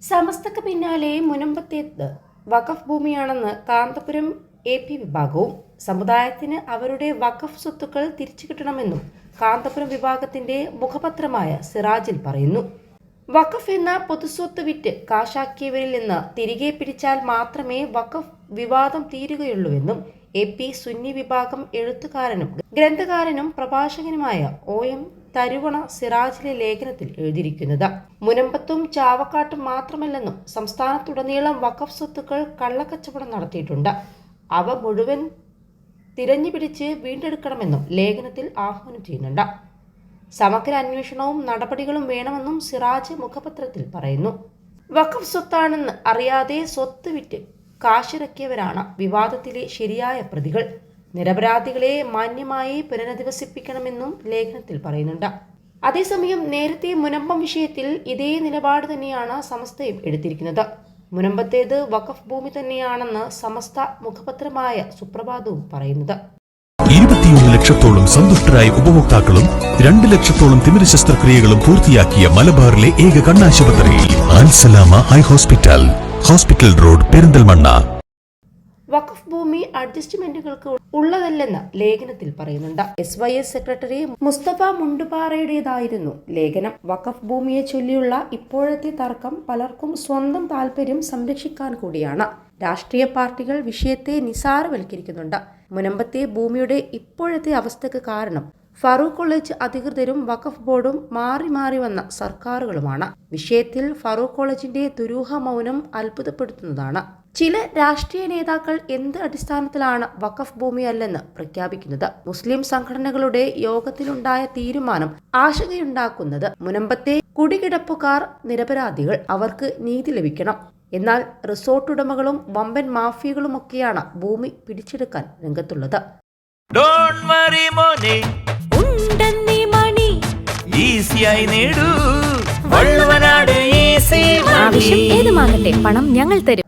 സമസ്തക്ക് പിന്നാലെ മുനമ്പത്തേത് വഖഫ് ഭൂമിയാണെന്ന് കാന്തപുരം AP വിഭാഗവും സമുദായത്തിന് അവരുടെ വഖഫ് സ്വത്തുക്കൾ തിരിച്ചു കിട്ടണമെന്നും കാന്തപുരം വിഭാഗത്തിന്റെ മുഖപത്രമായ സിറാജിൽ പറയുന്നു. വഖഫ് എന്ന പൊതുസ്വത്ത് വിറ്റ് കാശാക്കിയവരിൽ നിന്ന് തിരികെ പിടിച്ചാൽ മാത്രമേ വഖഫ് വിവാദം തീരുകയുള്ളൂവെന്നും AP സുന്നി വിഭാഗം എഴുത്തുകാരനും ഗ്രന്ഥകാരനും പ്രഭാഷകനുമായ OM തരുവണ സിറാജിലെ ലേഖനത്തിൽ എഴുതിയിരിക്കുന്നത്. മുനമ്പത്തും ചാവക്കാട്ടും മാത്രമല്ലെന്നും സംസ്ഥാനത്തുടനീളം വഖഫ് സ്വത്തുക്കൾ കള്ളക്കച്ചവടം നടത്തിയിട്ടുണ്ട്. അവ മുഴുവൻ തിരഞ്ഞുപിടിച്ച് വീണ്ടെടുക്കണമെന്നും ലേഖനത്തിൽ ആഹ്വാനം ചെയ്യുന്നുണ്ട്. സമഗ്ര അന്വേഷണവും നടപടികളും വേണമെന്നും സിറാജ് മുഖപത്രത്തിൽ പറയുന്നു. വഖഫ് സ്വത്താണെന്ന് അറിയാതെ സ്വത്ത് വിറ്റ് കാശിറക്കിയവരാണ് വിവാദത്തിലെ ശരിയായ പ്രതികൾ. നിരപരാധികളെ മാന്യമായി പുനരധിവസിപ്പിക്കണമെന്നും ലേഖനത്തിൽ പറയുന്നുണ്ട്. അതേസമയം നേരത്തെ മുനമ്പം വിഷയത്തിൽ ഇതേ നിലപാട് തന്നെയാണ് സമസ്തയും എടുത്തിരിക്കുന്നത്. മുനമ്പത്തേത് വഖഫ് ഭൂമി തന്നെയാണെന്ന് സമസ്ത മുഖപത്രമായ സുപ്രഭാതവും പറയുന്നത്. 21 ലക്ഷത്തോളം സന്തുഷ്ടരായ ഉപഭോക്താക്കളും 2 ലക്ഷത്തോളം തിമിര ശസ്ത്രക്രിയകളും പൂർത്തിയാക്കിയ മലബാറിലെ ഏക കണ്ണാശുപത്രി Alsalama high hospital, hospital road, Perinthalmanna. വഖഫ് ഭൂമി അഡ്ജസ്റ്റ്മെന്റുകൾക്ക് ഉള്ളതല്ലെന്ന് ലേഖനത്തിൽ പറയുന്നുണ്ട്. SYS സെക്രട്ടറി മുസ്തഫ മുണ്ടുപാറയുടേതായിരുന്നു ലേഖനം. വഖഫ് ഭൂമിയെ ചൊല്ലിയുള്ള ഇപ്പോഴത്തെ തർക്കം പലർക്കും സ്വന്തം താല്പര്യം സംരക്ഷിക്കാൻ കൂടിയാണ്. രാഷ്ട്രീയ പാർട്ടികൾ വിഷയത്തെ നിസാരവൽക്കരിക്കുന്നുണ്ട്. മുനമ്പത്തെ ഭൂമിയുടെ ഇപ്പോഴത്തെ അവസ്ഥയ്ക്ക് കാരണം ഫറൂഖ് കോളേജ് അധികൃതരും വഖഫ് ബോർഡും മാറി മാറി വന്ന സർക്കാരുകളുമാണ്. വിഷയത്തിൽ ഫറൂഖ് കോളേജിന്റെ ദുരൂഹ മൗനം അത്ഭുതപ്പെടുത്തുന്നതാണ്. ചില രാഷ്ട്രീയ നേതാക്കൾ എന്ത് അടിസ്ഥാനത്തിലാണ് വഖഫ് ഭൂമി അല്ലെന്ന് പ്രഖ്യാപിക്കുന്നത്? മുസ്ലിം സംഘടനകളുടെ യോഗത്തിലുണ്ടായ തീരുമാനം ആശങ്കയുണ്ടാക്കുന്നത്. മുനമ്പത്തെ കുടികിടപ്പുകാർ നിരപരാധികൾ, അവർക്ക് നീതി ലഭിക്കണം. എന്നാൽ റിസോർട്ട് ഉടമകളും വമ്പൻ മാഫിയകളുമൊക്കെയാണ് ഭൂമി പിടിച്ചെടുക്കാൻ രംഗത്തുള്ളത്. പണം ഞങ്ങൾ തരും.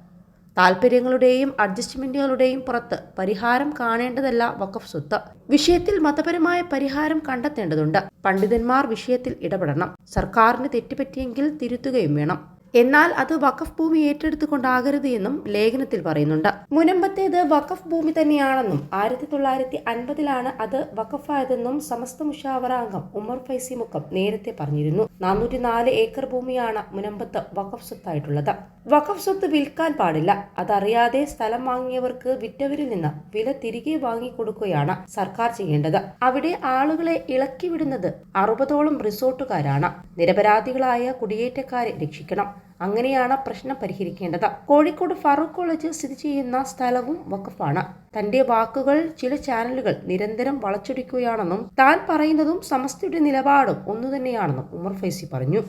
താൽപര്യങ്ങളുടെയും അഡ്ജസ്റ്റ്മെന്റുകളുടെയും പുറത്ത് പരിഹാരം കാണേണ്ടതല്ല വഖഫ് സ്വത്ത്. വിഷയത്തിൽ മതപരമായ പരിഹാരം കണ്ടെത്തേണ്ടതുണ്ട്. പണ്ഡിതന്മാർ വിഷയത്തിൽ ഇടപെടണം. സർക്കാരിന് തെറ്റുപറ്റിയെങ്കിൽ തിരുത്തുകയും വേണം. എന്നാൽ അത് വഖഫ് ഭൂമി ഏറ്റെടുത്തുകൊണ്ടാകരുത് എന്നും ലേഖനത്തിൽ പറയുന്നുണ്ട്. മുനമ്പത്തേത് വഖഫ് ഭൂമി തന്നെയാണെന്നും 1950 അത് വഖഫായതെന്നും സമസ്ത മുഷാവറ അംഗം ഉമർ ഫൈസി മുക്കം നേരത്തെ പറഞ്ഞിരുന്നു. 404 ഏക്കർ ഭൂമിയാണ് മുനമ്പത്ത് വഖഫ് സ്വത്തായിട്ടുള്ളത്. വഖഫ് സ്വത്ത് വിൽക്കാൻ പാടില്ല. അതറിയാതെ സ്ഥലം വാങ്ങിയവർക്ക് വിറ്റവരിൽ നിന്ന് വില തിരികെ വാങ്ങിക്കൊടുക്കുകയാണ് സർക്കാർ ചെയ്യേണ്ടത്. അവിടെ ആളുകളെ ഇളക്കിവിടുന്നത് 60ഓളം റിസോർട്ടുകാരാണ്. നിരപരാധികളായ കുടിയേറ്റക്കാരെ രക്ഷിക്കണം. അങ്ങനെയാണ് പ്രശ്നം പരിഹരിക്കേണ്ടത്. കോഴിക്കോട് ഫറൂഖ് കോളേജ് സ്ഥിതി ചെയ്യുന്ന സ്ഥലവും വഖഫാണ്. തന്റെ വാക്കുകൾ ചില ചാനലുകൾ നിരന്തരം വളച്ചൊടിക്കുകയാണെന്നും താൻ പറയുന്നതും സമസ്തയുടെ നിലപാടും ഒന്നുതന്നെയാണെന്നും ഉമർ ഫൈസി പറഞ്ഞു.